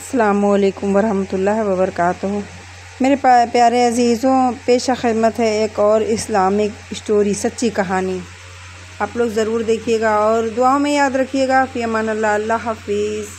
अस्सलामुअलैकुम वरहमतुल्लाहि वबरकातुहू। मेरे प्यारे अजीज़ों, पेशा खिदमत है एक और इस्लामिक स्टोरी, सच्ची कहानी। आप लोग ज़रूर देखिएगा और दुआओं में याद रखिएगा। फ़ी अमान अल्लाह। अल्लाह हाफिज़।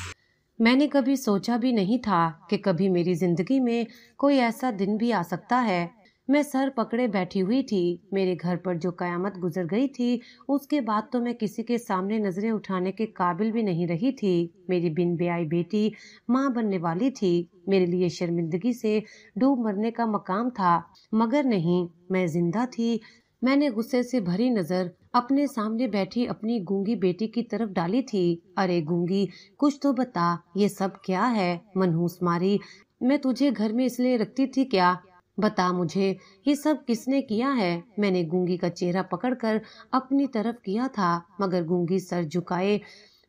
मैंने कभी सोचा भी नहीं था कि कभी मेरी जिंदगी में कोई ऐसा दिन भी आ सकता है। मैं सर पकड़े बैठी हुई थी। मेरे घर पर जो कयामत गुजर गई थी, उसके बाद तो मैं किसी के सामने नजरें उठाने के काबिल भी नहीं रही थी। मेरी बिन ब्याही बेटी माँ बनने वाली थी। मेरे लिए शर्मिंदगी से डूब मरने का मकाम था, मगर नहीं, मैं जिंदा थी। मैंने गुस्से से भरी नजर अपने सामने बैठी अपनी गूंगी बेटी की तरफ डाली थी। अरे गूंगी, कुछ तो बता, ये सब क्या है? मनहूस मारी, मैं तुझे घर में इसलिए रखती थी क्या? बता मुझे, ये सब किसने किया है? मैंने गूंगी का चेहरा पकड़कर अपनी तरफ किया था, मगर गूंगी सर झुकाए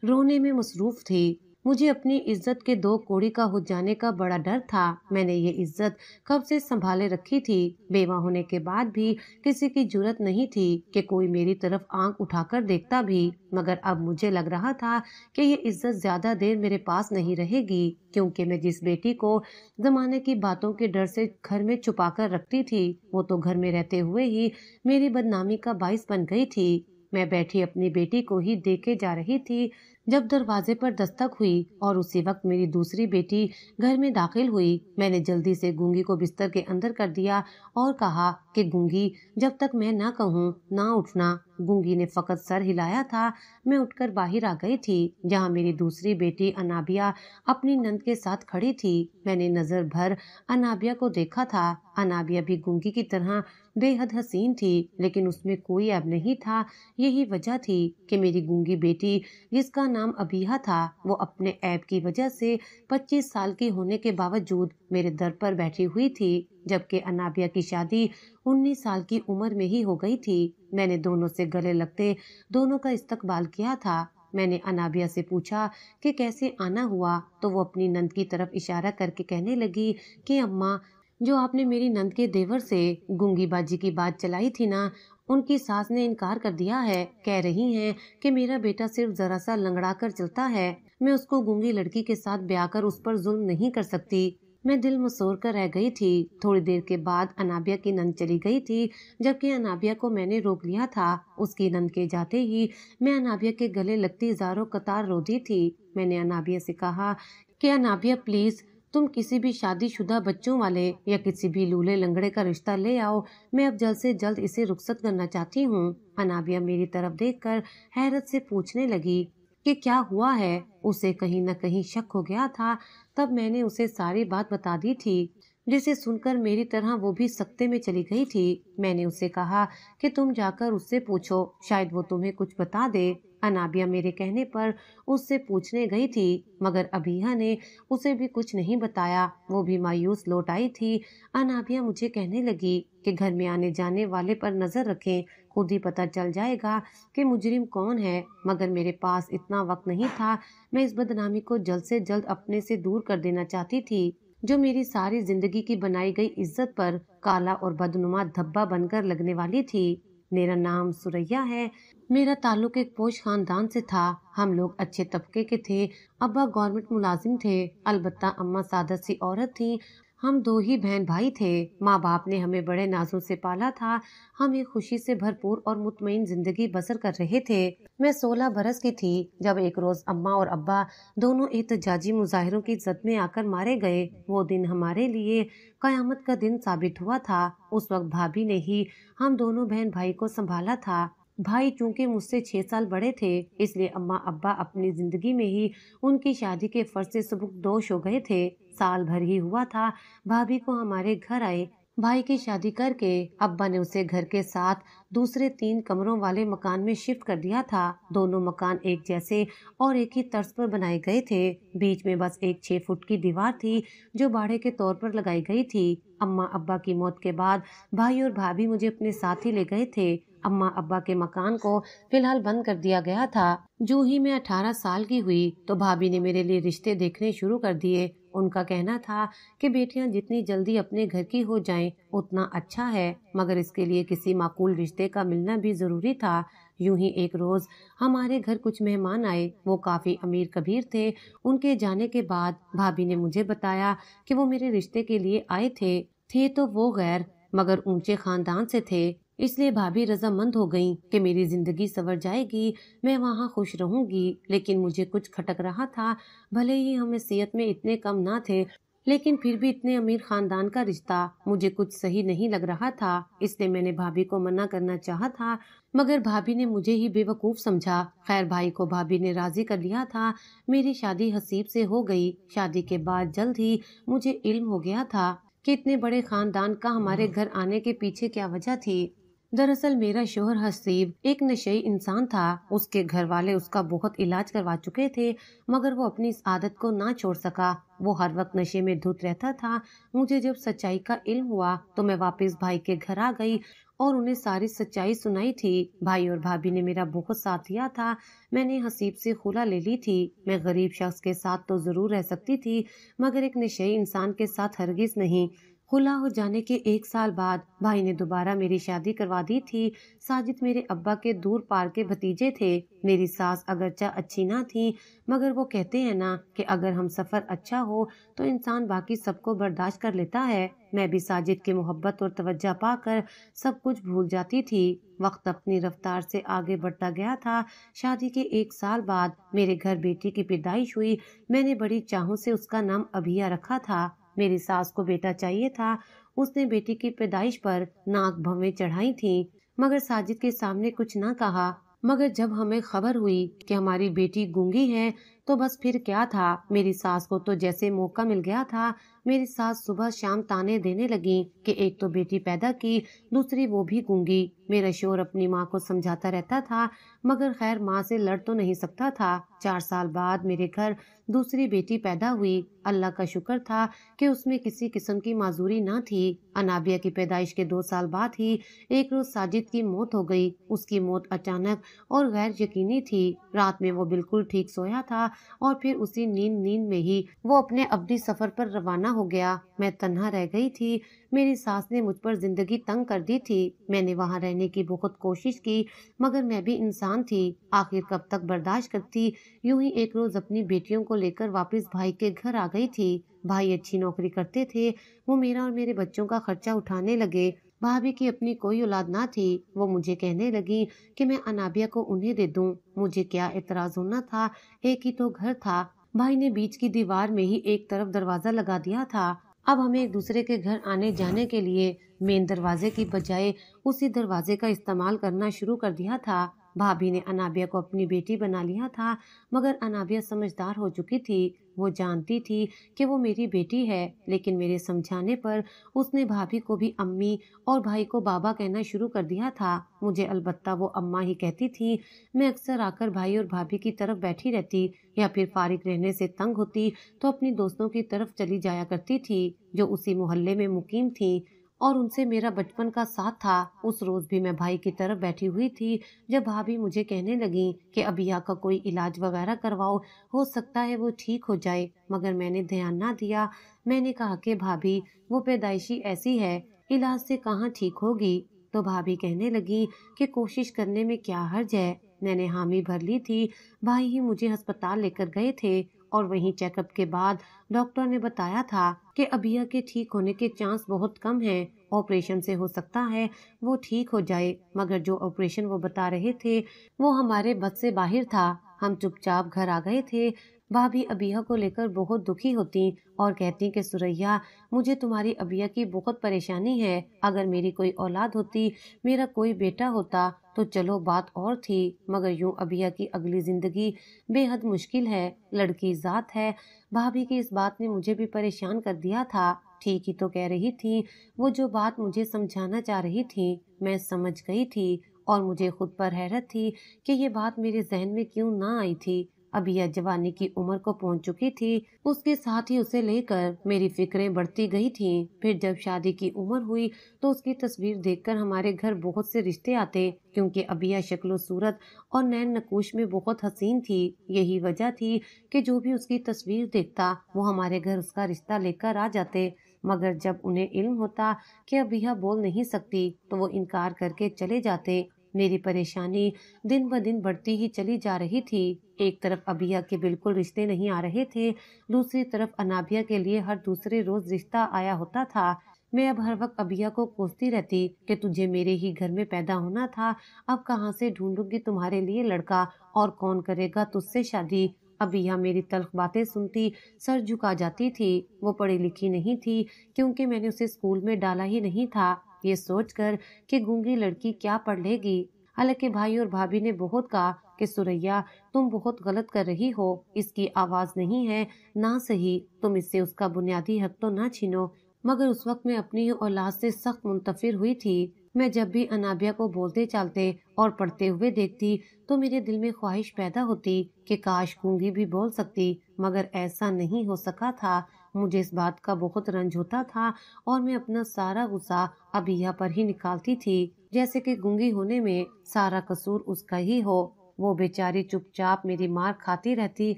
रोने में मसरूफ थी। मुझे अपनी इज्जत के दो कौड़ी का हो जाने का बड़ा डर था। मैंने ये इज्जत कब से संभाले रखी थी। बेवा होने के बाद भी किसी की जुर्रत नहीं थी कि कोई मेरी तरफ आंख उठाकर देखता भी, मगर अब मुझे लग रहा था कि ये इज्जत ज्यादा देर मेरे पास नहीं रहेगी, क्योंकि मैं जिस बेटी को जमाने की बातों के डर से घर में छुपा कर रखती थी, वो तो घर में रहते हुए ही मेरी बदनामी का बाइस बन गई थी। मैं बैठी अपनी बेटी को ही देखे जा रही थी जब दरवाजे पर दस्तक हुई और उसी वक्त मेरी दूसरी बेटी घर में दाखिल हुई। मैंने जल्दी से गूंगी को बिस्तर के अंदर कर दिया और कहा कि गूंगी, जब तक मैं ना कहूँ ना उठना। गूंगी ने फकत सर हिलाया था। मैं उठकर बाहर आ गई थी, जहाँ मेरी दूसरी बेटी अनाबिया अपनी नंद के साथ खड़ी थी। मैंने नजर भर अनाबिया को देखा था। अनाबिया भी गूंगी की तरह बेहद हसीन थी, लेकिन उसमें कोई ऐब नहीं था। यही वजह थी कि मेरी गूंगी बेटी, जिसका नाम अबीहा था, वो अपने ऐब की वजह से 25 साल की होने के बावजूद मेरे दर पर बैठी हुई थी, जबकि अनाबिया की शादी 19 साल की उम्र में ही हो गई थी। मैंने दोनों से गले लगते दोनों का इस्तकबाल किया था। मैंने अनाबिया से पूछा कि कैसे आना हुआ, तो वो अपनी नंद की तरफ इशारा करके कहने लगी कि अम्मा, जो आपने मेरी नंद के देवर से गूंगी बाजी की बात चलाई थी ना, उनकी सास ने इनकार कर दिया है। कह रही हैं कि मेरा बेटा सिर्फ जरा सा लंगड़ा कर चलता है। मैं उसको गूंगी लड़की के साथ ब्याह कर उस पर जुल्म नहीं कर सकती। मैं दिल मसोर कर रह गई थी। थोड़ी देर के बाद अनाबिया की नंद चली गई थी, जबकि अनाबिया को मैंने रोक लिया था। उसकी नंद के जाते ही मैं अनाबिया के गले लगती ज़ारो कतार रो दी थी। मैंने अनाबिया से कहा कि अनाबिया प्लीज, तुम किसी भी शादीशुदा बच्चों वाले या किसी भी लूले लंगड़े का रिश्ता ले आओ। मैं अब जल्द से जल्द इसे रुखसत करना चाहती हूँ। अनाबिया मेरी तरफ देखकर हैरत से पूछने लगी कि क्या हुआ है। उसे कहीं न कहीं शक हो गया था। तब मैंने उसे सारी बात बता दी थी, जिसे सुनकर मेरी तरह वो भी सख्ते में चली गई थी। मैंने उसे कहा कि तुम जाकर उससे पूछो, शायद वो तुम्हें कुछ बता दे। अनाबिया मेरे कहने पर उससे पूछने गई थी, मगर अबीहा ने उसे भी कुछ नहीं बताया। वो भी मायूस लौट आई थी। अनाबिया मुझे कहने लगी कि घर में आने जाने वाले पर नजर रखें, खुद ही पता चल जाएगा कि मुजरिम कौन है। मगर मेरे पास इतना वक्त नहीं था। मैं इस बदनामी को जल्द से जल्द अपने से दूर कर देना चाहती थी, जो मेरी सारी जिंदगी की बनाई गई इज्जत पर काला और बदनुमा धब्बा बनकर लगने वाली थी। मेरा नाम सुरैया है। मेरा ताल्लुक एक पोश खानदान से था। हम लोग अच्छे तबके के थे। अब्बा गवर्नमेंट मुलाजिम थे, अलबत्ता अम्मा सादत सी औरत थी। हम दो ही बहन भाई थे। माँ बाप ने हमें बड़े नाजों से पाला था। हम एक खुशी से भरपूर और मुतमईन जिंदगी बसर कर रहे थे। मैं 16 बरस की थी जब एक रोज अम्मा और अब्बा दोनों एहतजाजी मुजाहिरों की जद में आकर मारे गए। वो दिन हमारे लिए कयामत का दिन साबित हुआ था। उस वक्त भाभी ने ही हम दोनों बहन भाई को संभाला था। भाई चूंकि मुझसे 6 साल बड़े थे, इसलिए अम्मा अब्बा अपनी जिंदगी में ही उनकी शादी के फर्ज से सबकदोश हो गए थे। साल भर ही हुआ था भाभी को हमारे घर आए। भाई की शादी करके अब्बा ने उसे घर के साथ दूसरे 3 कमरों वाले मकान में शिफ्ट कर दिया था। दोनों मकान एक जैसे और एक ही तर्ज पर बनाए गए थे। बीच में बस एक 6 फुट की दीवार थी, जो बाड़े के तौर पर लगाई गई थी। अम्मा अब्बा की मौत के बाद भाई और भाभी मुझे अपने साथ ही ले गए थे। अम्मा अब्बा के मकान को फिलहाल बंद कर दिया गया था। जो ही मैं 18 साल की हुई तो भाभी ने मेरे लिए रिश्ते देखने शुरू कर दिए। उनका कहना था कि बेटियां जितनी जल्दी अपने घर की हो जाएं उतना अच्छा है, मगर इसके लिए किसी माकूल रिश्ते का मिलना भी जरूरी था। یوں ہی ایک روز ہمارے گھر کچھ مہمان آئے، وہ کافی امیر کبیر تھے۔ ان کے جانے کے بعد بھابھی نے مجھے بتایا کہ وہ میرے رشتے کے لیے آئے تھے تو وہ غیر مگر اونچے خاندان سے تھے، اس لیے بھابھی رضامند ہو گئیں کہ میری زندگی سنور جائے گی، میں وہاں خوش رہوں گی۔ لیکن مجھے کچھ کھٹک رہا تھا، بھلے ہی ہم حیثیت میں اتنے کم نہ تھے لیکن پھر بھی اتنے امیر خاندان کا رشتہ مجھے کچھ صحیح نہیں لگ رہا تھا، اس لیے میں نے بھابھی کو منع کرنا چاہا تھا مگر بھابھی نے مجھے ہی بے وقوف سمجھا۔ خیر بھائی کو بھابھی نے راضی کر لیا تھا، میری شادی حسیب سے ہو گئی۔ شادی کے بعد جلد ہی مجھے علم ہو گیا تھا کہ اتنے بڑے خاندان کا ہمارے گھر آنے کے پیچھے کیا وجہ تھی۔ دراصل میرا شوہر حسیب ایک نشئی انسان تھا، اس کے گھر والے اس کا بہت علاج کروا چکے تھے مگر وہ اپنی اس عادت کو نہ چھوڑ سکا، وہ ہر وقت نشے میں دھت رہتا تھا۔ مجھے جب سچائی کا علم ہوا تو میں واپس بھائی کے گھر آ گئی اور انہیں ساری سچائی سنائی تھی۔ بھائی اور بھابھی نے میرا بہت ساتھ دیا تھا، میں نے حسیب سے خلا لے لی تھی۔ میں غریب شخص کے ساتھ تو ضرور رہ سکتی تھی مگر ایک نشئی انسان کے ساتھ ہرگز نہیں۔ خلا ہو جانے کے 1 سال بعد بھائی نے دوبارہ میری شادی کروا دی تھی۔ ساجد میرے ابا کے دور پار کے بھتیجے تھے۔ میری ساس اگرچہ اچھی نہ تھی مگر وہ کہتے ہیں نا کہ اگر ہم سفر اچھا ہو تو انسان باقی سب کو برداشت کر لیتا ہے۔ میں بھی ساجد کی محبت اور توجہ پا کر سب کچھ بھول جاتی تھی۔ وقت اپنی رفتار سے آگے بڑھتا گیا تھا۔ شادی کے 1 سال بعد میرے گھر بیٹی کی پیدائش ہوئی۔ میں نے بڑی چاہوں سے اس کا نام ابھیا رکھا تھا۔ میری ساس کو بیٹا چاہیے تھا، اس نے بیٹی کی پیدائش پر ناک بھویں چڑھائی تھیں مگر ساجد کے سامنے کچھ نہ کہا۔ مگر جب ہمیں خبر ہوئی کہ ہماری بیٹی گونگی ہے تو بس پھر کیا تھا، میری ساس کو تو جیسے موقع مل گیا تھا۔ میری ساس صبح شام تانے دینے لگی کہ ایک تو بیٹی پیدا کی، دوسری وہ بھی گونگی۔ میرا شوہر اپنی ماں کو سمجھاتا رہتا تھا مگر خیر ماں سے لڑ تو نہیں سکتا تھا۔ 4 سال بعد میرے گھر دوسری بیٹی پیدا ہوئی۔ اللہ کا شکر تھا کہ اس میں کسی قسم کی معذوری نہ تھی۔ انابیہ کی پیدائش کے 2 سال بعد ہی ایک روز ساجد کی موت ہو گئی۔ اس کی موت اچانک اور غیر یقینی تھی۔ رات میں وہ بالکل ٹھیک سویا تھا اور پھر اسی نیند میں ہی وہ اپنے ابدی سفر پر روانہ ہو گیا۔ میں تنہا رہ گئی تھی۔ میری ساس نے مجھ پر زندگی تنگ کر دی تھی۔ میں نے وہاں رہنے کی بہت کوشش کی مگر میں بھی انسان تھی، آخر کب تک برداشت کرتی۔ یوں ہی ایک روز اپنی بیٹیوں کو لے کر واپس بھائی کے گھر آ گئی تھی۔ بھائی اچھی نوکری کرتے تھے، وہ میرا اور میرے بچوں کا خرچہ اٹھانے لگے۔ بھابھی کی اپنی کوئی اولاد نہ تھی، وہ مجھے کہنے لگی کہ میں انابیہ کو انہیں دے دوں۔ مجھے کیا اعتراض ہونا تھا، ایک ہی تو گھر تھا۔ بھائی نے بیچ کی دیوار میں ہی ایک طرف دروازہ لگا دیا تھا۔ اب ہمیں ایک دوسرے کے گھر آنے جانے کے لیے مین دروازے کی بجائے اسی دروازے کا استعمال کرنا شروع کر دیا تھا۔ بھابھی نے انابیہ کو اپنی بیٹی بنا لیا تھا مگر انابیہ سمجھدار ہو چکی تھی، وہ جانتی تھی کہ وہ میری بیٹی ہے، لیکن میرے سمجھانے پر اس نے بھابھی کو بھی امی اور بھائی کو بابا کہنا شروع کر دیا تھا۔ مجھے البتہ وہ اماں ہی کہتی تھی۔ میں اکثر آ کر بھائی اور بھابھی کی طرف بیٹھی رہتی یا پھر فارغ رہنے سے تنگ ہوتی تو اپنی دوستوں کی طرف چلی جایا کرتی تھی جو اسی محلے میں مقیم تھیں اور ان سے میرا بچپن کا ساتھ تھا۔ اس روز بھی میں بھائی کی طرف بیٹھی ہوئی تھی جب بھابھی مجھے کہنے لگی کہ ابیا کا کوئی علاج وغیرہ کرواؤ، ہو سکتا ہے وہ ٹھیک ہو جائے، مگر میں نے دھیان نہ دیا۔ میں نے کہا کہ بھابھی وہ پیدائشی ایسی ہے، علاج سے کہاں ٹھیک ہوگی؟ تو بھابھی کہنے لگی کہ کوشش کرنے میں کیا حرج ہے۔ میں نے حامی بھر لی تھی۔ بھائی ہی مجھے ہسپتال لے کر گئے تھے اور وہیں چیک اپ کے بعد ڈاکٹر نے بتایا تھا کہ ابیا کے ٹھیک ہونے کے چانس بہت کم ہیں، آپریشن سے ہو سکتا ہے وہ ٹھیک ہو جائے، مگر جو آپریشن وہ بتا رہے تھے وہ ہمارے بس سے باہر تھا۔ ہم چپ چاپ گھر آ گئے تھے۔ بھابھی ابیا کو لے کر بہت دکھی ہوتی اور کہتی کہ سریا مجھے تمہاری ابیا کی بہت پریشانی ہے، اگر میری کوئی اولاد ہوتی، میرا کوئی بیٹا ہوتا تو چلو بات اور تھی، مگر یوں ابیا کی اگلی زندگی بے حد مشکل ہے، لڑکی ذات ہے۔ بھابھی کی اس بات نے مجھے بھی پریشان کر دیا تھا۔ ٹھیک ہی تو کہہ رہی تھی، وہ جو بات مجھے سمجھانا چاہ رہی تھی میں سمجھ گئی تھی اور مجھے خود پر حیرت تھی کہ یہ بات میرے ذہن میں کیوں نہ آئی تھی۔ ابیا جوانی کی عمر کو پہنچ چکی تھی، اس کے ساتھ ہی اسے لے کر میری فکریں بڑھتی گئی تھیں۔ پھر جب شادی کی عمر ہوئی تو اس کی تصویر دیکھ کر ہمارے گھر بہت سے رشتے آتے، کیونکہ ابیا شکل و صورت اور نین نقوش میں بہت حسین تھی۔ یہی وجہ تھی کہ جو بھی اس کی تصویر دیکھتا وہ ہمارے گھر اس کا رشتہ لے کر آ جاتے، مگر جب انہیں علم ہوتا کہ ابیا بول نہیں سکتی تو وہ انکار کر کے چلے جاتے۔ میری پریشانی دن ب دن بڑھتی ہی چلی جا رہی تھی۔ ایک طرف ابیہ کے بالکل رشتے نہیں آ رہے تھے، دوسری طرف انابیہ کے لیے ہر دوسرے روز رشتہ آیا ہوتا تھا۔ میں اب ہر وقت ابیہ کو کوستی رہتی کہ تجھے میرے ہی گھر میں پیدا ہونا تھا، اب کہاں سے ڈھونڈوں گی تمہارے لیے لڑکا، اور کون کرے گا تجھ سے شادی۔ ابیہ میری تلخ باتیں سنتی سر جھکا جاتی تھی۔ وہ پڑھی لکھی نہیں تھی کیونکہ میں نے اسے اسکول میں ڈالا ہی نہیں تھا، یہ سوچ کر کہ گونگی لڑکی کیا پڑھ لے گی۔ حالانکہ بھائی اور بھابھی نے بہت کہا کہ سوریا تم بہت غلط کر رہی ہو، اس کی آواز نہیں ہے نہ صحیح، تم اس سے اس کا بنیادی حق تو نہ چھینو، مگر اس وقت میں اپنی اولاد سے سخت منتفر ہوئی تھی۔ میں جب بھی انابیہ کو بولتے چالتے اور پڑھتے ہوئے دیکھتی تو میرے دل میں خواہش پیدا ہوتی کہ کاش گونگی بھی بول سکتی، مگر ایسا نہیں ہو سکا تھا۔ مجھے اس بات کا بہت رنج ہوتا تھا اور میں اپنا سارا غصہ ابیہ پر ہی نکالتی تھی، جیسے کہ گونگی ہونے میں سارا قصور اس کا ہی ہو۔ وہ بیچاری چپ چاپ میری مار کھاتی رہتی،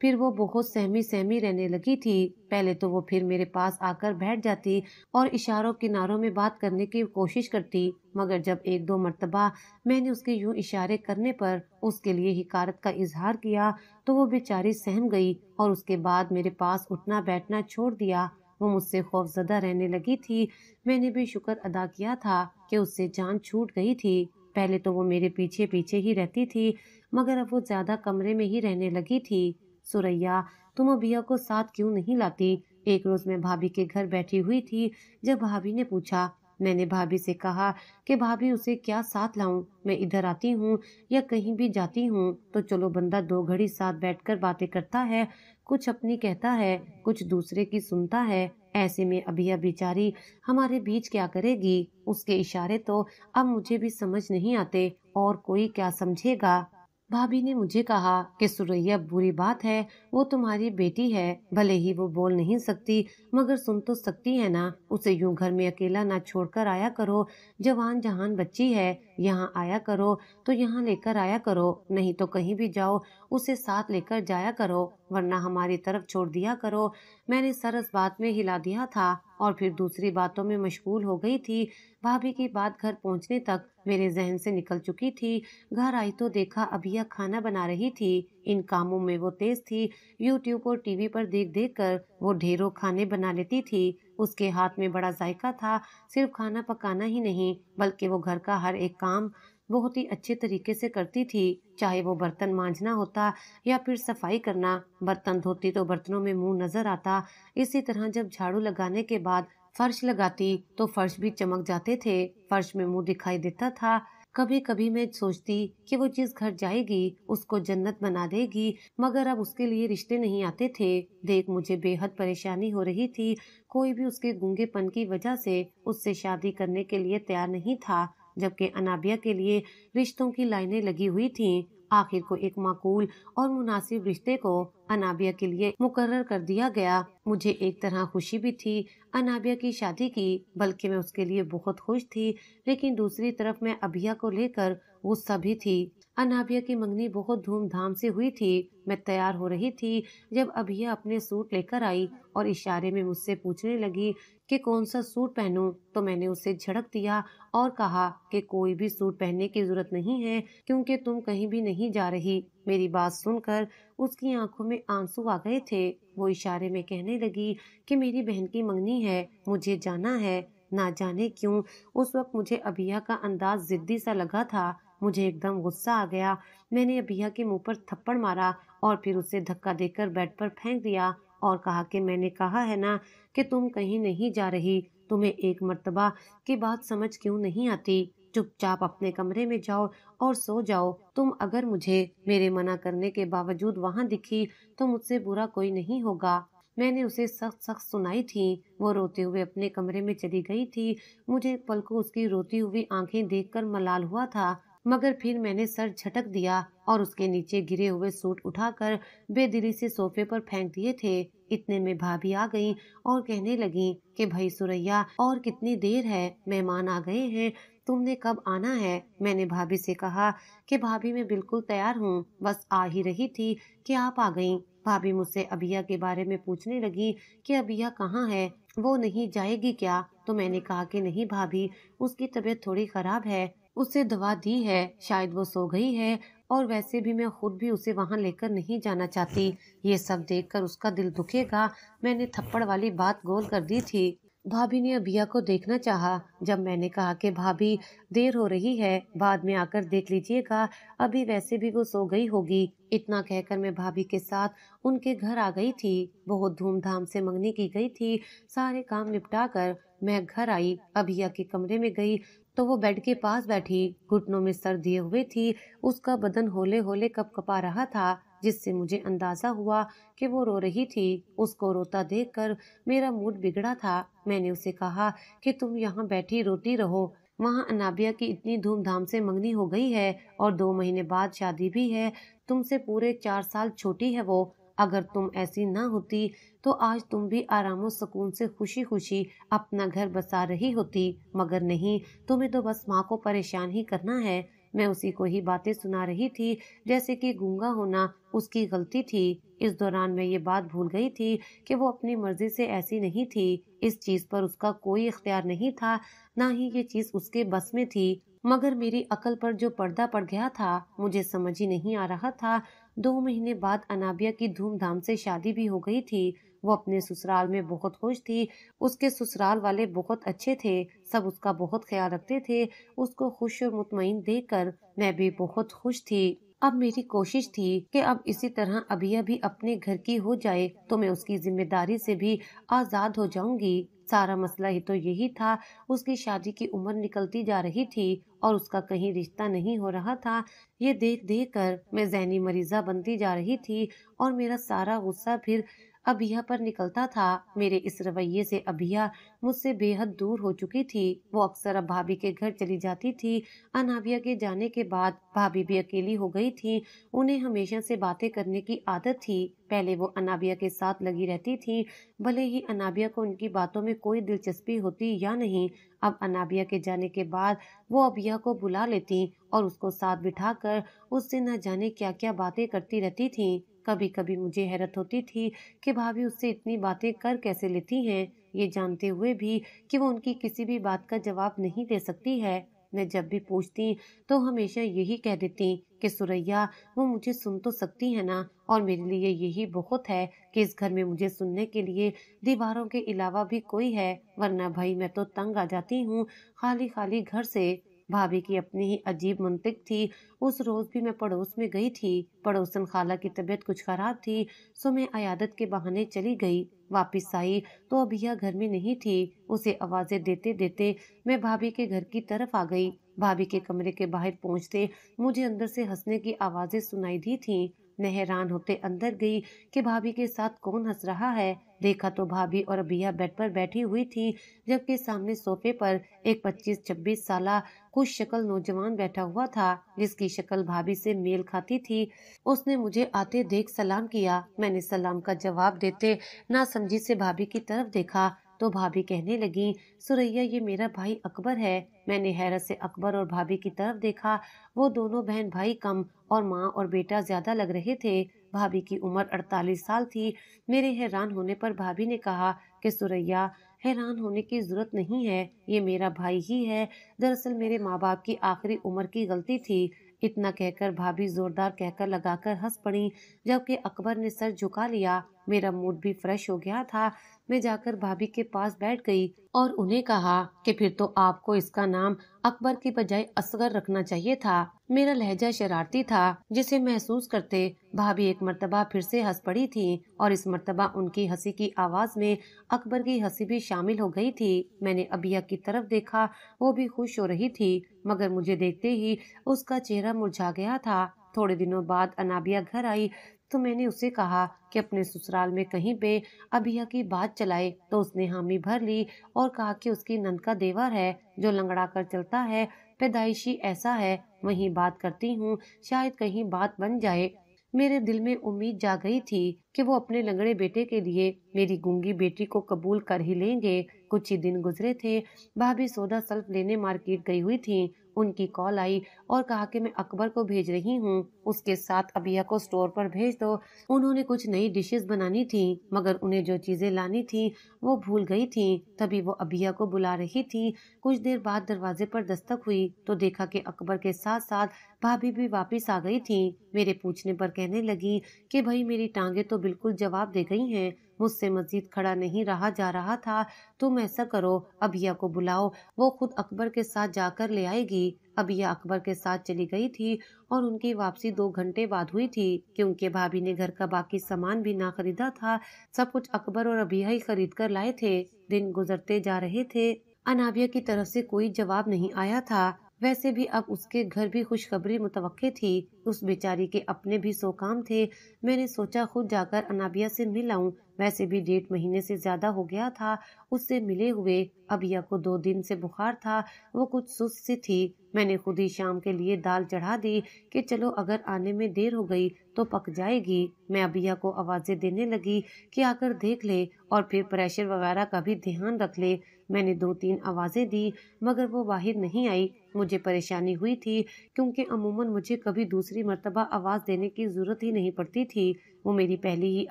پھر وہ بہت سہمی سہمی رہنے لگی تھی۔ پہلے تو وہ پھر میرے پاس آ کر بیٹھ جاتی اور اشاروں کناروں میں بات کرنے کی کوشش کرتی، مگر جب ایک دو مرتبہ میں نے اس کے یوں اشارے کرنے پر اس کے لیے حقارت کا اظہار کیا تو وہ بیچاری سہم گئی اور اس کے بعد میرے پاس اٹھنا بیٹھنا چھوڑ دیا۔ وہ مجھ سے خوف زدہ رہنے لگی تھی۔ میں نے بھی شکر ادا کیا تھا کہ اس سے جان چھوٹ گئی تھی۔ پہلے تو وہ میرے پیچھے پیچھے ہی رہتی تھی، مگر اب وہ زیادہ کمرے میں ہی رہنے لگی تھی۔ سوریا تم ابیہ کو ساتھ کیوں نہیں لاتی؟ ایک روز میں بھابھی کے گھر بیٹھی ہوئی تھی جب بھابھی نے پوچھا۔ میں نے بھابھی سے کہا کہ بھابھی اسے کیا ساتھ لاؤں، میں ادھر آتی ہوں یا کہیں بھی جاتی ہوں تو چلو بندہ دو گھڑی ساتھ بیٹھ کر باتیں کرتا ہے، کچھ اپنی کہتا ہے کچھ دوسرے کی سنتا ہے، ایسے میں ابیہ بیچاری ہمارے بیچ کیا کرے گی؟ اس کے اشارے تو اب مجھے بھی سمجھ نہیں آتے، اور کوئی کیا سمجھے گا؟ بھابھی نے مجھے کہا کہ سوریا بری بات ہے، وہ تمہاری بیٹی ہے، بھلے ہی وہ بول نہیں سکتی مگر سن تو سکتی ہے نا، اسے یوں گھر میں اکیلا نہ چھوڑ کر آیا کرو، جوان جہان بچی ہے، یہاں آیا کرو تو یہاں لے کر آیا کرو، نہیں تو کہیں بھی جاؤ اسے ساتھ لے کر جایا کرو، ورنہ ہماری طرف چھوڑ دیا کرو۔ میں نے سر اس بات میں ہلا دیا تھا اور پھر دوسری باتوں میں مشغول ہو گئی تھی۔ بھابھی کی بات گھر پہنچنے تک میرے ذہن سے نکل چکی تھی۔ گھر آئی تو دیکھا ابیہ کھانا بنا رہی تھی۔ ان کاموں میں وہ تیز تھی، یوٹیوب اور ٹی وی پر دیکھ دیکھ کر وہ ڈھیروں کھانے بنا لیتی تھی۔ اس کے ہاتھ میں بڑا ذائقہ تھا، صرف کھانا پکانا ہی نہیں بلکہ وہ گھر کا ہر ایک کام بہت ہی اچھے طریقے سے کرتی تھی، چاہے وہ برتن مانجنا ہوتا یا پھر صفائی کرنا، برتن دھوتی تو برتنوں میں منہ نظر آتا، اسی طرح جب جھاڑو لگانے کے بعد فرش لگاتی تو فرش بھی چمک جاتے تھے، فرش میں منہ دکھائی دیتا تھا۔ کبھی کبھی میں سوچتی کہ وہ جس گھر جائے گی اس کو جنت بنا دے گی، مگر اب اس کے لیے رشتے نہیں آتے تھے۔ دیکھ مجھے بے حد پریشانی ہو رہی تھی، کوئی بھی اس کے گونگے پن کی وجہ سے اس سے شادی کرنے کے لیے تیار نہیں تھا، جبکہ انابیہ کے لیے رشتوں کی لائنیں لگی ہوئی تھیں۔ آخر کو ایک معقول اور مناسب رشتے کو انابیہ کے لیے مقرر کر دیا گیا۔ مجھے ایک طرح خوشی بھی تھی انابیہ کی شادی کی، بلکہ میں اس کے لیے بہت خوش تھی، لیکن دوسری طرف میں ابیہ کو لے کر غصہ بھی تھی۔ انابیہ کی منگنی بہت دھوم دھام سے ہوئی تھی۔ میں تیار ہو رہی تھی جب ابیہ اپنے سوٹ لے کر آئی اور اشارے میں مجھ سے پوچھنے لگی کہ کون سا سوٹ پہنوں، تو میں نے اسے جھڑک دیا اور کہا کہ کوئی بھی سوٹ پہننے کی ضرورت نہیں ہے کیونکہ تم کہیں بھی نہیں جا رہی۔ میری بات سن کر اس کی آنکھوں میں آنسو آ گئے تھے۔ وہ اشارے میں کہنے لگی کہ میری بہن کی منگنی ہے، مجھے جانا ہے۔ نہ جانے کیوں اس وقت مجھے ابیہ کا انداز ضدی سا لگا تھا۔ مجھے ایک دم غصہ آ گیا۔ میں نے ابیہ کے منہ پر تھپڑ مارا اور پھر اسے دھکا دے کر بیڈ پر پھینک دیا اور کہا کہ میں نے کہا ہے نا کہ تم کہیں نہیں جا رہی، تمہیں ایک مرتبہ کی بات سمجھ کیوں نہیں آتی؟ چپ چاپ اپنے کمرے میں جاؤ اور سو جاؤ۔ تم اگر مجھے میرے منع کرنے کے باوجود وہاں دکھی تو مجھ سے برا کوئی نہیں ہوگا۔ میں نے اسے سخت سخت سنائی تھی۔ وہ روتے ہوئے اپنے کمرے میں چلی گئی تھی۔ مجھے پل کو اس کی روتی ہوئی آنکھیں دیکھ کر ملال ہوا تھا، مگر پھر میں نے سر جھٹک دیا اور اس کے نیچے گرے ہوئے سوٹ اٹھا کر بے دلی سے صوفے پر پھینک دیے تھے۔ اتنے میں بھابھی آ گئیں اور کہنے لگیں کہ بھائی سوریا اور کتنی دیر ہے، مہمان آ گئے ہیں، تم نے کب آنا ہے؟ میں نے بھابھی سے کہا کہ بھابھی میں بالکل تیار ہوں، بس آ ہی رہی تھی کہ آپ آ گئیں۔ بھابھی مجھ سے ابیہ کے بارے میں پوچھنے لگی کہ ابیہ کہاں ہے، وہ نہیں جائے گی کیا؟ تو میں نے کہا کہ نہیں بھابھی، اس کی طبیعت تھوڑی خراب ہے، उसे दवा दी है, शायद वो सो गई है, और वैसे भी मैं खुद भी उसे वहां लेकर नहीं जाना चाहती। ये सब देखकर उसका दिल दुखेगा। मैंने थप्पड़ वाली बात गोल कर दी थी। भाभी ने अबिया को देखना चाहा। जब मैंने कहा कि भाभी देर हो रही है, बाद में आकर देख लीजिएगा, अभी वैसे भी वो सो गई होगी। इतना कहकर मैं भाभी के साथ उनके घर आ गई थी। बहुत धूमधाम से मंगनी की गई थी। सारे काम निपटा कर मैं घर आई। अबिया के कमरे में गई तो वो बेड के पास बैठी, घुटनों में सर दिए हुए थी। उसका बदन होले होले कपकपा रहा था, जिससे मुझे अंदाजा हुआ कि वो रो रही थी। उसको रोता देखकर मेरा मूड बिगड़ा था। मैंने उसे कहा कि तुम यहाँ बैठी रोती रहो, वहाँ अनाबिया की इतनी धूमधाम से मंगनी हो गई है और 2 महीने बाद शादी भी है। तुमसे पूरे 4 साल छोटी है वो। अगर तुम ऐसी ना होती तो आज तुम भी आराम और सुकून से खुशी खुशी अपना घर बसा रही होती, मगर नहीं, तुम्हें तो बस माँ को परेशान ही करना है। मैं उसी को ही बातें सुना रही थी, जैसे कि गूंगा होना उसकी गलती थी। इस दौरान मैं ये बात भूल गई थी कि वो अपनी मर्जी से ऐसी नहीं थी। इस चीज पर उसका कोई इख्तियार नहीं था, ना ही ये चीज उसके बस में थी। मगर मेरी अकल पर जो पर्दा पड़ गया था, मुझे समझ ही नहीं आ रहा था। 2 महीने बाद अनाबिया की धूमधाम से शादी भी हो गई थी। वो अपने ससुराल में बहुत खुश थी। उसके ससुराल वाले बहुत अच्छे थे, सब उसका बहुत ख्याल रखते थे। उसको खुश और मुतमईन देखकर मैं भी बहुत खुश थी। अब मेरी कोशिश थी कि अब इसी तरह अबिया भी अपने घर की हो जाए तो मैं उसकी जिम्मेदारी से भी आजाद हो जाऊंगी। सारा मसला ही तो यही था। उसकी शादी की उम्र निकलती जा रही थी और उसका कहीं रिश्ता नहीं हो रहा था। ये देख देख कर मैं ज़हनी मरीजा बनती जा रही थी और मेरा सारा गुस्सा फिर अबिया पर निकलता था। मेरे इस रवैये से अबिया मुझसे बेहद दूर हो चुकी थी। वो अक्सर अब भाभी के घर चली जाती थी। अनाबिया के जाने के बाद भाभी भी अकेली हो गई थी। उन्हें हमेशा से बातें करने की आदत थी। पहले वो अनाबिया के साथ लगी रहती थी, भले ही अनाबिया को उनकी बातों में कोई दिलचस्पी होती या नहीं। अब अनाबिया के जाने के बाद वो अबिया को बुला लेती और उसको साथ बिठाकर उससे न जाने क्या क्या बातें करती रहती थी। कभी कभी मुझे हैरत होती थी कि भाभी उससे इतनी बातें कर कैसे लेती हैं, ये जानते हुए भी कि वो उनकी किसी भी बात का जवाब नहीं दे सकती है। मैं जब भी पूछती तो हमेशा यही कह देती कि सुरैया, वो मुझे सुन तो सकती है ना, और मेरे लिए यही बहुत है कि इस घर में मुझे सुनने के लिए दीवारों के अलावा भी कोई है, वरना भाई मैं तो तंग आ जाती हूँ खाली खाली घर से। भाभी की अपनी ही अजीब मंतिक थी। उस रोज भी मैं पड़ोस में गई थी। पड़ोसन खाला की तबीयत कुछ खराब थी, सो मैं अयादत के बहाने चली गई। वापस आई तो अबिया घर में नहीं थी। उसे आवाजें देते देते मैं भाभी के घर की तरफ आ गई। भाभी के कमरे के बाहर पहुंचते मुझे अंदर से हंसने की आवाजें सुनाई दी थीं। मैं हैरान होते अंदर गई कि भाभी के साथ कौन हंस रहा है। देखा तो भाभी और अबिया बेड पर बैठी हुई थी, जबकि सामने सोफे पर एक 25-26 साला खुश शक्ल नौजवान बैठा हुआ था, जिसकी शक्ल भाभी से मेल खाती थी। उसने मुझे आते देख सलाम किया। मैंने सलाम का जवाब देते नासमझी से भाभी की तरफ देखा तो भाभी कहने लगी, सुरैया, ये मेरा भाई अकबर है। मैंने हैरत से अकबर और भाभी की तरफ देखा। वो दोनों बहन भाई कम और माँ और बेटा ज्यादा लग रहे थे। भाभी की उम्र 48 साल थी। मेरे हैरान होने पर भाभी ने कहा कि सुरैया, हैरान होने की जरूरत नहीं है, ये मेरा भाई ही है। दरअसल मेरे माँ बाप की आखिरी उम्र की गलती थी। इतना कहकर भाभी जोरदार कहकर लगाकर हंस पड़ी, जबकि अकबर ने सर झुका लिया। मेरा मूड भी फ्रेश हो गया था। मैं जाकर भाभी के पास बैठ गई और उन्हें कहा कि फिर तो आपको इसका नाम अकबर की बजाय असगर रखना चाहिए था। मेरा लहजा शरारती था, जिसे महसूस करते भाभी एक मर्तबा फिर से हंस पड़ी थी, और इस मर्तबा उनकी हंसी की आवाज में अकबर की हंसी भी शामिल हो गई थी। मैंने अबिया की तरफ देखा, वो भी खुश हो रही थी, मगर मुझे देखते ही उसका चेहरा मुरझा गया था। थोड़े दिनों बाद अनाबिया घर आई तो मैंने उसे कहा कि अपने ससुराल में कहीं पे अबिया की बात चलाए, तो उसने हामी भर ली और कहा कि उसकी नंद का देवर है जो लंगड़ा कर चलता है, पैदाइशी ऐसा है। वहीं बात करती हूँ, शायद कहीं बात बन जाए। मेरे दिल में उम्मीद जा गई थी कि वो अपने लंगड़े बेटे के लिए मेरी गूंगी बेटी को कबूल कर ही लेंगे। कुछ ही दिन गुजरे थे। भाभी सौदा सल्फ लेने मार्केट गई हुई थी। ان کی کال آئی اور کہا کہ میں اکبر کو بھیج رہی ہوں، اس کے ساتھ ابیہ کو اسٹور پر بھیج دو۔ انہوں نے کچھ نئی ڈشز بنانی تھی مگر انہیں جو چیزیں لانی تھی وہ بھول گئی تھی۔ تبھی وہ ابیہ کو بلا رہی تھی۔ کچھ دیر بعد دروازے پر دستک ہوئی تو دیکھا کہ اکبر کے ساتھ ساتھ بھابھی بھی واپس آ گئی تھی۔ میرے پوچھنے پر کہنے لگی کہ بھائی میری ٹانگیں تو بالکل جواب دے گئی ہیں، مجھ سے مزید کھڑا نہیں رہا جا رہا تھا، تم ایسا کرو ابیہ کو بلاؤ، وہ خود اکبر کے ساتھ جا کر لے آئے گی۔ ابیہ اکبر کے ساتھ چلی گئی تھی اور ان کی واپسی 2 گھنٹے بعد ہوئی تھی، کیونکہ بھابھی نے گھر کا باقی سامان بھی نہ خریدا تھا، سب کچھ اکبر اور ابیہ ہی خرید کر لائے تھے۔ دن گزرتے جا رہے تھے، انابیہ کی طرف سے کوئی جواب نہیں آیا تھا۔ ویسے بھی اب اس کے گھر بھی خوشخبری متوقع تھی، اس بیچاری کے اپنے بھی 100 کام تھے۔ میں نے سوچا خود جا کر انابیہ سے مل آؤں، ویسے بھی 1.5 مہینے سے زیادہ ہو گیا تھا اس سے ملے ہوئے۔ ابیہ کو 2 دن سے بخار تھا، وہ کچھ سست سی تھی۔ میں نے خود ہی شام کے لیے دال چڑھا دی کہ چلو اگر آنے میں دیر ہو گئی تو پک جائے گی۔ میں ابیہ کو آوازیں دینے لگی کہ آ کر دیکھ لے اور پھر پریشر وغیرہ کا بھی دھیان رکھ لے۔ میں نے 2-3 آوازیں دی مگر وہ باہر نہیں آئی۔ مجھے پریشانی ہوئی تھی کیونکہ عموماً مجھے کبھی دوسری مرتبہ آواز دینے کی ضرورت ہی نہیں پڑتی تھی، وہ میری پہلی ہی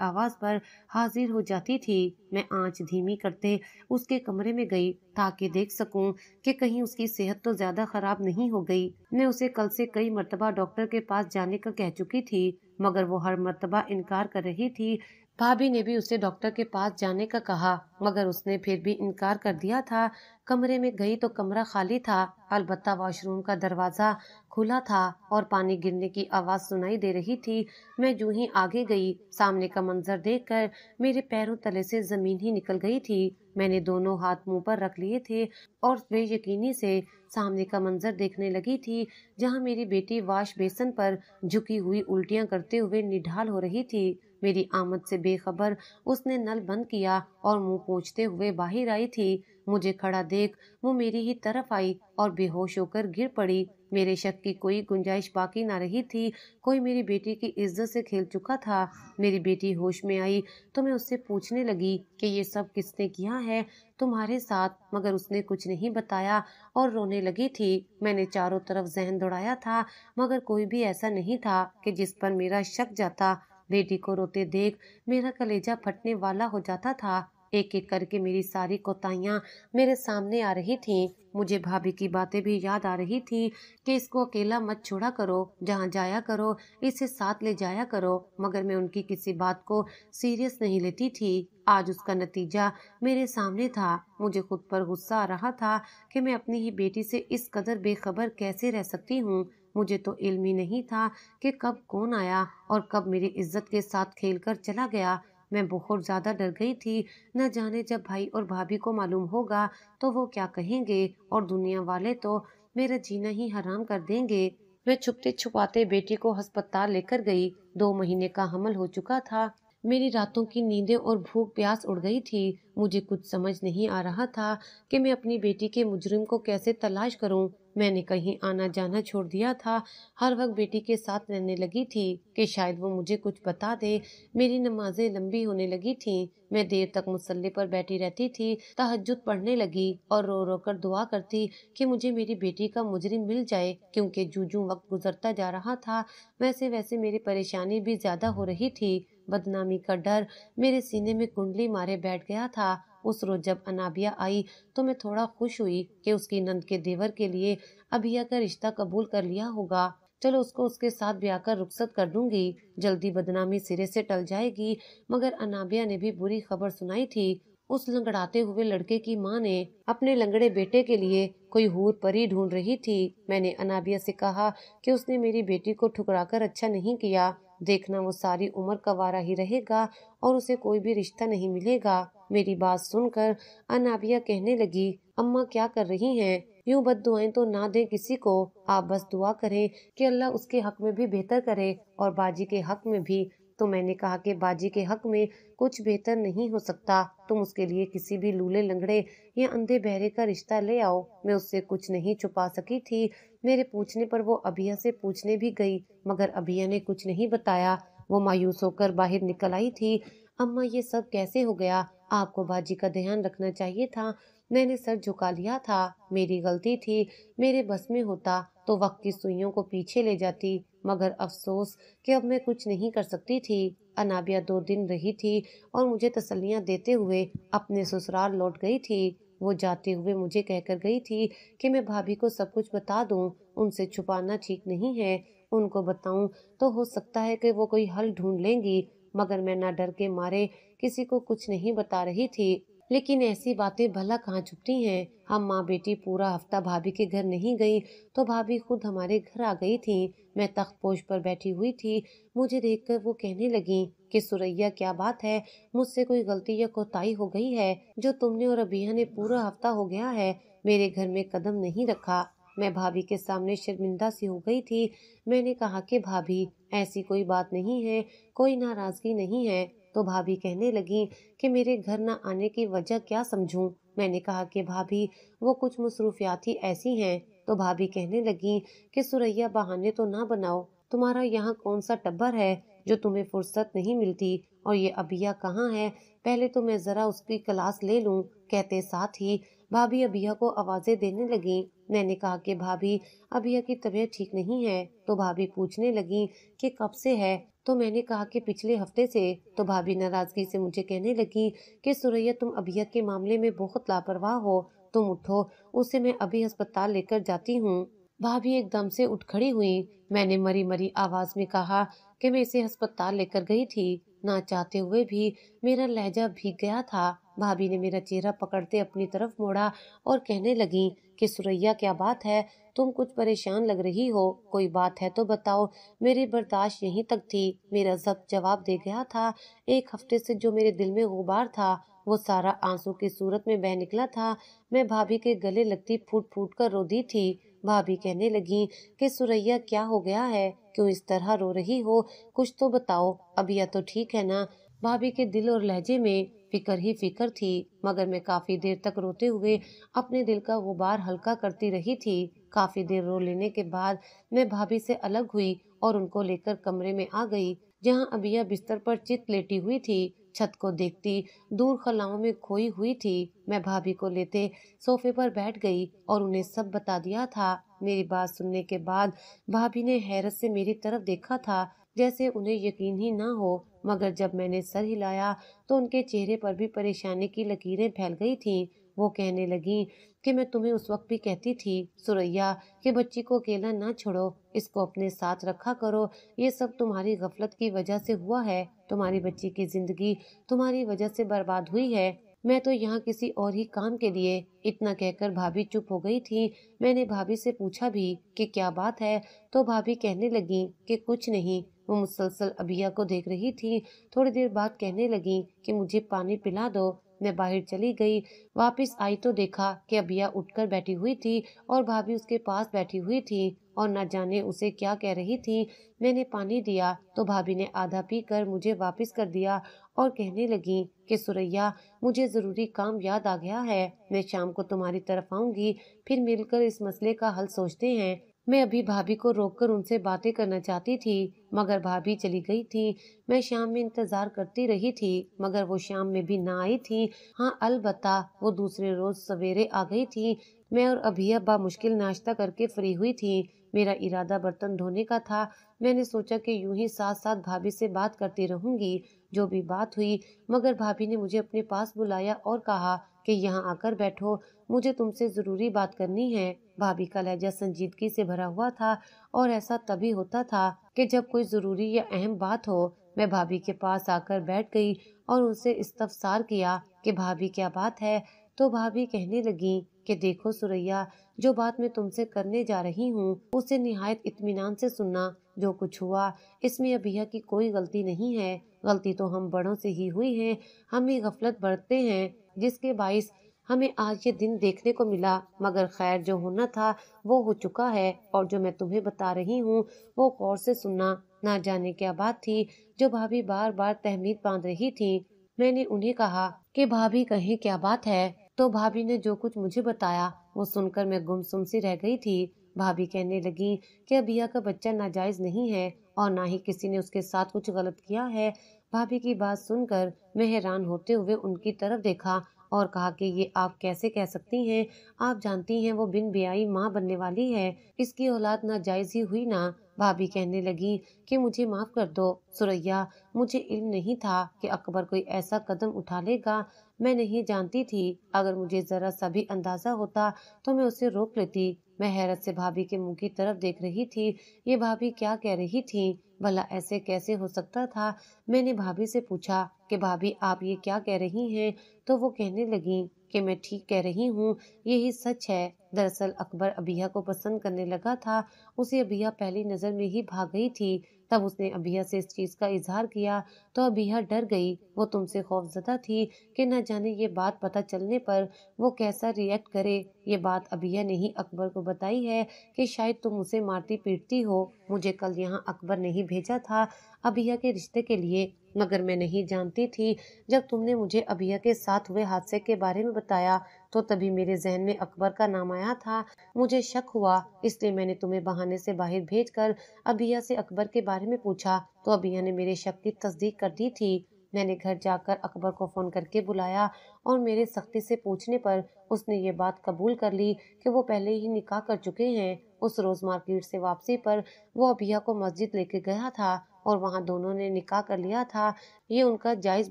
آواز پر حاضر ہو جاتی تھی۔ میں آنچ دھیمی کرتے اس کے کمرے میں گئی تاکہ دیکھ سکوں کہ کہیں اس کی صحت تو زیادہ خراب نہیں ہو گئی۔ میں اسے کل سے کئی مرتبہ ڈاکٹر کے پاس جانے کا کہہ چکی تھی مگر وہ ہر مرتبہ انکار کر رہی تھی۔ بھابھی نے بھی اسے ڈاکٹر کے پاس جانے کا کہا مگر اس نے پھر بھی انکار کر دیا تھا۔ کمرے میں گئی تو کمرہ خالی تھا، البتہ واش روم کا دروازہ کھلا تھا اور پانی گرنے کی آواز سنائی دے رہی تھی۔ میں جو ہی آگے گئی سامنے کا منظر دیکھ کر میرے پیروں تلے سے زمین ہی نکل گئی تھی۔ میں نے دونوں ہاتھ منہ پر رکھ لیے تھے اور بے یقینی سے سامنے کا منظر دیکھنے لگی تھی جہاں میری بیٹی واش بیسن پر جھکی ہوئی الٹیاں کرتے ہوئے نڈھال ہو رہی تھی۔ میری آمد سے بے خبر اس نے نل بند کیا اور منہ پونچھتے ہوئے باہر آئی تھی۔ مجھے کھڑا دیکھ وہ میری ہی طرف آئی اور بے ہوش ہو کر گر پڑی۔ میرے شک کی کوئی گنجائش باقی نہ رہی تھی، کوئی میری بیٹی کی عزت سے کھیل چکا تھا۔ میری بیٹی ہوش میں آئی تو میں اس سے پوچھنے لگی کہ یہ سب کس نے کیا ہے تمہارے ساتھ، مگر اس نے کچھ نہیں بتایا اور رونے لگی تھی۔ میں نے چاروں طرف ذہن دوڑایا تھا مگر کوئی بھی ایسا نہیں تھا کہ جس پر میرا شک جاتا۔ بیٹی کو روتے دیکھ میرا کلیجہ پھٹنے والا ہو جاتا تھا۔ ایک ایک کر کے میری ساری کوتاہیاں میرے سامنے آ رہی تھیں۔ مجھے بھابھی کی باتیں بھی یاد آ رہی تھی کہ اس کو اکیلا مت چھوڑا کرو، جہاں جایا کرو اسے ساتھ لے جایا کرو، مگر میں ان کی کسی بات کو سیریس نہیں لیتی تھی۔ آج اس کا نتیجہ میرے سامنے تھا۔ مجھے خود پر غصہ آ رہا تھا کہ میں اپنی ہی بیٹی سے اس قدر بے خبر کیسے رہ سکتی ہوں۔ مجھے تو علم ہی نہیں تھا کہ کب کون آیا اور کب میری عزت کے ساتھ کھیل کر چلا گیا۔ میں بہت زیادہ ڈر گئی تھی، نہ جانے جب بھائی اور بھابھی کو معلوم ہوگا تو وہ کیا کہیں گے اور دنیا والے تو میرا جینا ہی حرام کر دیں گے۔ میں چھپتے چھپاتے بیٹی کو ہسپتال لے کر گئی۔ 2 مہینے کا حمل ہو چکا تھا۔ میری راتوں کی نیندیں اور بھوک پیاس اڑ گئی تھی۔ مجھے کچھ سمجھ نہیں آ رہا تھا کہ میں اپنی بیٹی کے مجرم کو کیسے تلاش کروں۔ میں نے کہیں آنا جانا چھوڑ دیا تھا، ہر وقت بیٹی کے ساتھ رہنے لگی تھی کہ شاید وہ مجھے کچھ بتا دے۔ میری نمازیں لمبی ہونے لگی تھیں، میں دیر تک مصلی پر بیٹھی رہتی تھی، تہجد پڑھنے لگی اور رو رو کر دعا کرتی کہ مجھے میری بیٹی کا مجرم مل جائے، کیونکہ جوں وقت گزرتا جا رہا تھا ویسے ویسے میری پریشانی بھی زیادہ ہو رہی تھی۔ بدنامی کا ڈر میرے سینے میں کنڈلی مارے بیٹھ گیا تھا۔ اس روز جب انابیہ آئی تو میں تھوڑا خوش ہوئی کہ اس کی نند کے دیور کے لیے ابیہ کا رشتہ قبول کر لیا ہوگا۔ چلو اس کو اس کے ساتھ بیاہ کر رخصت کر دوں گی، جلدی بدنامی سرے سے ٹل جائے گی۔ مگر انابیہ نے بھی بری خبر سنائی تھی۔ اس لنگڑاتے ہوئے لڑکے کی ماں نے اپنے لنگڑے بیٹے کے لیے کوئی حور پری ڈھونڈ رہی تھی۔ میں نے انابیہ سے کہا کہ اس نے میری بیٹی کو ٹھکرا کر اچھا نہیں کیا، دیکھنا وہ ساری عمر کنوارا ہی رہے گا اور اسے کوئی بھی رشتہ نہیں ملے گا۔ میری بات سن کر انابیہ کہنے لگی، اماں کیا کر رہی ہیں؟ یوں بد دعائیں تو نہ دیں کسی کو، آپ بس دعا کریں کہ اللہ اس کے حق میں بھی بہتر کرے اور باجی کے حق میں بھی۔ تو میں نے کہا کہ باجی کے حق میں کچھ بہتر نہیں ہو سکتا، تم اس کے لیے کسی بھی لولے لنگڑے یا اندھے بہرے کا رشتہ لے آؤ۔ میں اس سے کچھ نہیں چھپا سکی تھی۔ میرے پوچھنے پر وہ ابیہ سے پوچھنے بھی گئی مگر ابیہ نے کچھ نہیں بتایا۔ وہ مایوس ہو کر باہر نکل آئی تھی۔ اماں یہ سب کیسے ہو گیا؟ آپ کو बाजी का ध्यान रखना चाहिए था। मैंने सर झुका लिया था। मेरी गलती थी। मेरे बस में होता तो वक्त की सुइयों को पीछे ले जाती, मगर अफसोस कि अब मैं कुछ नहीं कर सकती थी। अनाबिया 2 दिन रही थी और मुझे तसल्लियां देते हुए अपने ससुराल लौट गई थी। वो जाते हुए मुझे कहकर गई थी कि मैं भाभी को सब कुछ बता दूं। उनसे छुपाना ठीक नहीं है। उनको बताऊं तो हो सकता है कि वो कोई हल ढूंढ लेंगी, मगर मैं ना डर के मारे किसी को कुछ नहीं बता रही थी। लेकिन ऐसी बातें भला कहाँ छुपती हैं। हम माँ बेटी पूरा हफ्ता भाभी के घर नहीं गई तो भाभी खुद हमारे घर आ गई थी। मैं तख्त पोश पर बैठी हुई थी। मुझे देखकर वो कहने लगी कि सुरैया, क्या बात है, मुझसे कोई गलती या कोताही हो गई है जो तुमने और अबिया ने पूरा हफ्ता हो गया है मेरे घर में कदम नहीं रखा। मैं भाभी के सामने शर्मिंदा सी हो गई थी। मैंने कहा कि भाभी, ऐसी कोई बात नहीं है, कोई नाराजगी नहीं है। तो भाभी कहने लगी कि मेरे घर न आने की वजह क्या समझूं। मैंने कहा कि भाभी, वो कुछ मसरूफियात ही ऐसी हैं। तो भाभी कहने लगी कि सुरैया, बहाने तो ना बनाओ। तुम्हारा यहाँ कौन सा टब्बर है जो तुम्हें फुर्सत नहीं मिलती, और ये अबिया कहाँ है, पहले तो मैं जरा उसकी क्लास ले लूं। कहते साथ ही भाभी अबिया को आवाजें देने लगी। मैंने कहा कि भाभी, अबिया की तबीयत ठीक नहीं है। तो भाभी पूछने लगी कि कब से है। तो मैंने कहा कि पिछले हफ्ते से। तो भाभी नाराजगी से मुझे कहने लगी कि सुरैया, तुम अबिया के मामले में बहुत लापरवाह हो। तुम उठो, उसे मैं अभी अस्पताल लेकर जाती हूँ। भाभी एकदम से उठ खड़ी हुई। मैंने मरी मरी आवाज में कहा कि मैं इसे अस्पताल लेकर गई थी। ना चाहते हुए भी मेरा लहजा भीग गया था। भाभी ने मेरा चेहरा पकड़ते अपनी तरफ मोड़ा और कहने लगी कि सुरैया, क्या बात है, तुम कुछ परेशान लग रही हो, कोई बात है तो बताओ। मेरी बर्दाश्त यहीं तक थी। मेरा जब्त जवाब दे गया था। 1 हफ्ते से जो मेरे दिल में गुबार था वो सारा आंसू की सूरत में बह निकला था। मैं भाभी के गले लगती फूट फूट कर रो दी थी। भाभी कहने लगी कि सुरैया, क्या हो गया है, क्यों इस तरह रो रही हो, कुछ तो बताओ। अबिया तो ठीक है ना। भाभी के दिल और लहजे में फिक्र ही फिक्र थी, मगर मैं काफी देर तक रोते हुए अपने दिल का गुबार हल्का करती रही थी। काफी देर रो लेने के बाद मैं भाभी से अलग हुई और उनको लेकर कमरे में आ गई, जहां अबिया बिस्तर पर चित लेटी हुई थी। छत को देखती दूर खलाओं में खोई हुई थी। मैं भाभी को लेते सोफे पर बैठ गई और उन्हें सब बता दिया था। मेरी बात सुनने के बाद भाभी ने हैरत से मेरी तरफ देखा था, जैसे उन्हें यकीन ही ना हो, मगर जब मैंने सर हिलाया तो उनके चेहरे पर भी परेशानी की लकीरें फैल गई थीं। वो कहने लगी कि मैं तुम्हें उस वक्त भी कहती थी, सुरैया, कि बच्ची को अकेला ना छोड़ो, इसको अपने साथ रखा करो। ये सब तुम्हारी गफलत की वजह से हुआ है। तुम्हारी बच्ची की जिंदगी तुम्हारी वजह से बर्बाद हुई है। मैं तो यहाँ किसी और ही काम के लिए। इतना कहकर भाभी चुप हो गई थी। मैंने भाभी से पूछा भी कि क्या बात है, तो भाभी कहने लगी कि कुछ नहीं। वो मुसलसल अबिया को देख रही थी। थोड़ी देर बाद कहने लगी कि मुझे पानी पिला दो। मैं बाहर चली गई। वापस आई तो देखा कि अबिया उठकर बैठी हुई थी और भाभी उसके पास बैठी हुई थी और न जाने उसे क्या कह रही थी। मैंने पानी दिया तो भाभी ने आधा पीकर मुझे वापस कर दिया और कहने लगी कि सुरैया, मुझे जरूरी काम याद आ गया है। मैं शाम को तुम्हारी तरफ आऊंगी, फिर मिलकर इस मसले का हल सोचते हैं। मैं अभी भाभी को रोककर उनसे बातें करना चाहती थी, मगर भाभी चली गई थी। मैं शाम में इंतजार करती रही थी, मगर वो शाम में भी ना आई थी। हाँ, अलबत्ता वो दूसरे रोज सवेरे आ गई थी। मैं और अभिया बामुश्किल नाश्ता करके फ्री हुई थी। मेरा इरादा बर्तन धोने का था। मैंने सोचा कि यूं ही साथ साथ भाभी से बात करती रहूंगी। जो भी बात हुई, मगर भाभी ने मुझे अपने पास बुलाया और कहा कि यहाँ आकर बैठो, मुझे तुमसे जरूरी बात करनी है। भाभी का लहजा संजीदगी से भरा हुआ था और ऐसा तभी होता था कि जब कोई जरूरी या अहम बात हो। मैं भाभी के पास आकर बैठ गई और उनसे इस्तफसार किया कि भाभी, क्या बात है। तो भाभी कहने लगी कि देखो सुरैया, जो बात मैं तुमसे करने जा रही हूँ उसे निहायत इत्मीनान से सुनना। जो कुछ हुआ इसमें अबिया की कोई गलती नहीं है। गलती तो हम बड़ों से ही हुई है। हम ही गफलत बरतते हैं, जिसके बाइस हमें आज ये दिन देखने को मिला। मगर खैर, जो होना था वो हो चुका है, और जो मैं तुम्हें बता रही हूँ वो गौर से सुनना। ना जाने क्या बात थी जो भाभी बार बार तहमीद बांध रही थी। मैंने उन्हें कहा कि भाभी, कहीं क्या बात है। तो भाभी ने जो कुछ मुझे बताया वो सुनकर मैं गुमसुम सी रह गई थी। भाभी कहने लगी कि अबिया का बच्चा नाजायज नहीं है और ना ही किसी ने उसके साथ कुछ गलत किया है। भाभी की बात सुनकर मैं हैरान होते हुए उनकी तरफ देखा और कहा कि ये आप कैसे कह सकती हैं? आप जानती हैं वो बिन ब्याही माँ बनने वाली है, इसकी औलाद नाजायज ही हुई ना। भाभी कहने लगी कि मुझे माफ कर दो सुरैया, मुझे इल्म नहीं था कि अकबर कोई ऐसा कदम उठा लेगा। मैं नहीं जानती थी, अगर मुझे जरा सा भी अंदाजा होता तो मैं उसे रोक लेती। मैं हैरत से भाभी के मुंह की तरफ देख रही थी। ये भाभी क्या कह रही थी? भला ऐसे कैसे हो सकता था? मैंने भाभी से पूछा कि भाभी आप ये क्या कह रही हैं? तो वो कहने लगी कि मैं ठीक कह रही हूँ, यही सच है। दरअसल अकबर अबिया को पसंद करने लगा था। उसे अबिया पहली नजर में ही भाग गई थी। तब उसने अबिया से इस चीज का इजहार किया तो अबिया डर गई। वो तुमसे खौफजदा थी कि न जाने ये बात पता चलने पर वो कैसा रिएक्ट करे। ये बात अबिया ने ही अकबर को बताई है कि शायद तुम उसे मारती पीटती हो। मुझे कल यहाँ अकबर ने ही भेजा था अबिया के रिश्ते के लिए, मगर मैं नहीं जानती थी। जब तुमने मुझे अबिया के साथ हुए हादसे के बारे में बताया तो तभी मेरे जहन में अकबर का नाम आया था। मुझे शक हुआ, इसलिए मैंने तुम्हें बहाने से बाहर भेजकर अबिया से अकबर के बारे में पूछा तो अबिया ने मेरे शक की तस्दीक कर दी थी। मैंने घर जाकर अकबर को फोन करके बुलाया और मेरे सख्ती से पूछने पर उसने ये बात कबूल कर ली कि वो पहले ही निकाह कर चुके हैं। उस रोज मार्केट से वापसी पर वो अबिया को मस्जिद लेके गया था और वहाँ दोनों ने निकाह कर लिया था। ये उनका जायज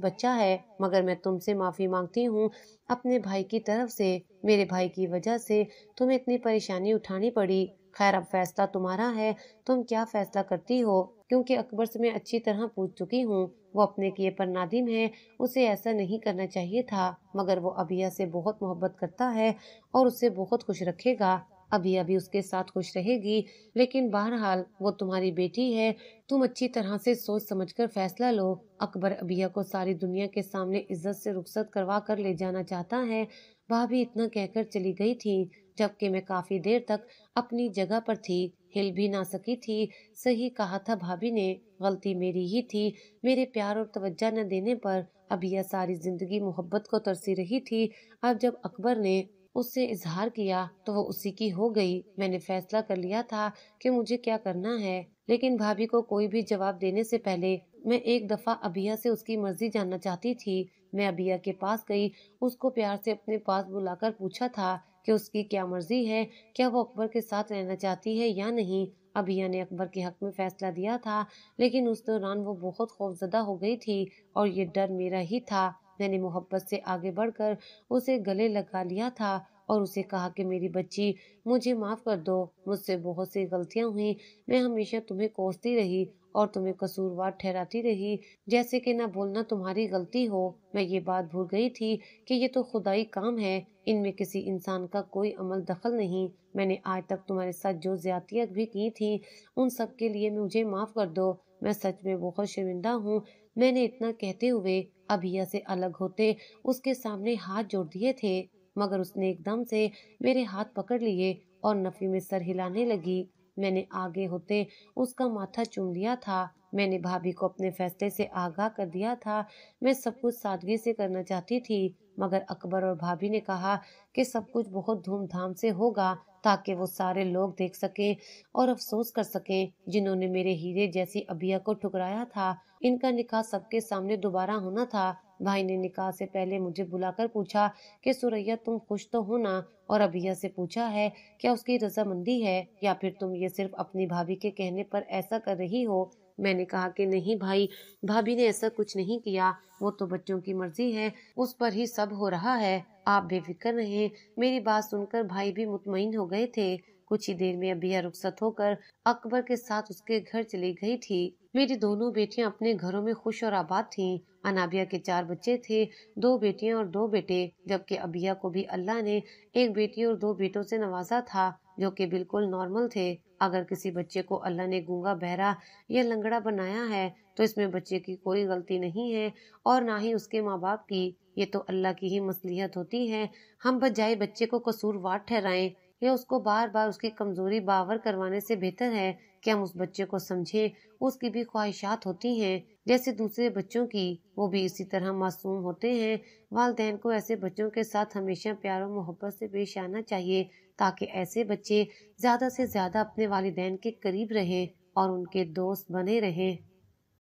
बच्चा है, मगर मैं तुमसे माफी मांगती हूँ अपने भाई की तरफ से। मेरे भाई की वजह से तुम्हें इतनी परेशानी उठानी पड़ी। खैर अब फैसला तुम्हारा है, तुम क्या फैसला करती हो? क्योंकि अकबर से मैं अच्छी तरह पूछ चुकी हूँ, वो अपने किए पर नादिम है। उसे ऐसा नहीं करना चाहिए था, मगर वो अबिया से बहुत मोहब्बत करता है और उसे बहुत खुश रखेगा। अबिया भी उसके साथ खुश रहेगी, लेकिन बहरहाल वो तुम्हारी बेटी है। तुम अच्छी तरह से सोच समझकर फैसला लो। अकबर अबिया को सारी दुनिया के सामने इज्जत से रुखसत करवा कर ले जाना चाहता है। भाभी इतना कहकर चली गई थी, जबकि मैं काफी देर तक अपनी जगह पर थी, हिल भी ना सकी थी। सही कहा था भाभी ने, गलती मेरी ही थी। मेरे प्यार और तवज्जो न देने पर अबिया सारी जिंदगी मोहब्बत को तरसी रही थी। अब जब अकबर ने उससे इजहार किया तो वो उसी की हो गई। मैंने फैसला कर लिया था कि मुझे क्या करना है, लेकिन भाभी को कोई भी जवाब देने से पहले मैं एक दफा अबिया से उसकी मर्जी जानना चाहती थी। मैं अबिया के पास गई, उसको प्यार से अपने पास बुलाकर पूछा था कि उसकी क्या मर्जी है, क्या वो अकबर के साथ रहना चाहती है या नहीं। अबिया ने अकबर के हक में फैसला दिया था, लेकिन उस दौरान वो बहुत खौफजदा हो गई थी और ये डर मेरा ही था। मैंने मोहब्बत से आगे बढ़कर उसे गले लगा लिया था और उसे कहा कि मेरी बच्ची, मुझे माफ कर दो, मुझसे बहुत सी गलतियां हुई। मैं हमेशा तुम्हें कोसती रही और तुम्हें कसूरवार ठहराती रही, जैसे कि ना बोलना तुम्हारी गलती हो। मैं ये बात भूल गई थी कि ये तो खुदाई काम है, इनमें किसी इंसान का कोई अमल दखल नहीं। मैंने आज तक तुम्हारे साथ जो ज्यादतियां भी की थी, उन सब के लिए मुझे माफ कर दो। मैं सच में बहुत शर्मिंदा हूँ। मैंने इतना कहते हुए अभिया से अलग होते उसके सामने हाथ जोड़ दिए थे, मगर उसने एकदम से मेरे हाथ पकड़ लिए और नफी में सर हिलाने लगी। मैंने आगे होते उसका माथा चूम लिया था। मैंने भाभी को अपने फैसले से आगाह कर दिया था। मैं सब कुछ सादगी से करना चाहती थी, मगर अकबर और भाभी ने कहा कि सब कुछ बहुत धूमधाम से होगा ताकि वो सारे लोग देख सकें और अफसोस कर सकें जिन्होंने मेरे हीरे जैसी अबिया को ठुकराया था। इनका निकाह सबके सामने दोबारा होना था। भाई ने निकाह से पहले मुझे बुलाकर पूछा कि सुरैया तुम खुश तो हो ना, और अबिया से पूछा है क्या उसकी रजामंदी है या फिर तुम ये सिर्फ अपनी भाभी के कहने पर ऐसा कर रही हो। मैंने कहा कि नहीं भाई, भाभी ने ऐसा कुछ नहीं किया, वो तो बच्चों की मर्जी है, उस पर ही सब हो रहा है, आप बेफिक्र रहें। मेरी बात सुनकर भाई भी मुतमईन हो गए थे। कुछ ही देर में अबिया रुखसत होकर अकबर के साथ उसके घर चली गई थी। मेरी दोनों बेटियां अपने घरों में खुश और आबाद थीं। अनाबिया के 4 बच्चे थे, 2 बेटियां और 2 बेटे, जबकि अबिया को भी अल्लाह ने एक बेटी और 2 बेटों से नवाजा था जो कि बिल्कुल नॉर्मल थे। अगर किसी बच्चे को अल्लाह ने गूंगा, बहरा या लंगड़ा बनाया है तो इसमें बच्चे की कोई गलती नहीं है और ना ही उसके माँ बाप की। ये तो अल्लाह की ही मसलियत होती है। हम बजाय बच्चे को कसूरवार ठहराएं या उसको बार बार उसकी कमजोरी बावर करवाने से बेहतर है कि हम उस बच्चे को समझें। उसकी भी ख्वाहिशात होती हैं जैसे दूसरे बच्चों की, वो भी इसी तरह मासूम होते हैं। वालिदैन को ऐसे बच्चों के साथ हमेशा प्यार और मोहब्बत से पेश आना चाहिए ताकि ऐसे बच्चे ज्यादा से ज्यादा अपने वालिदैन के करीब रहें और उनके दोस्त बने रहें।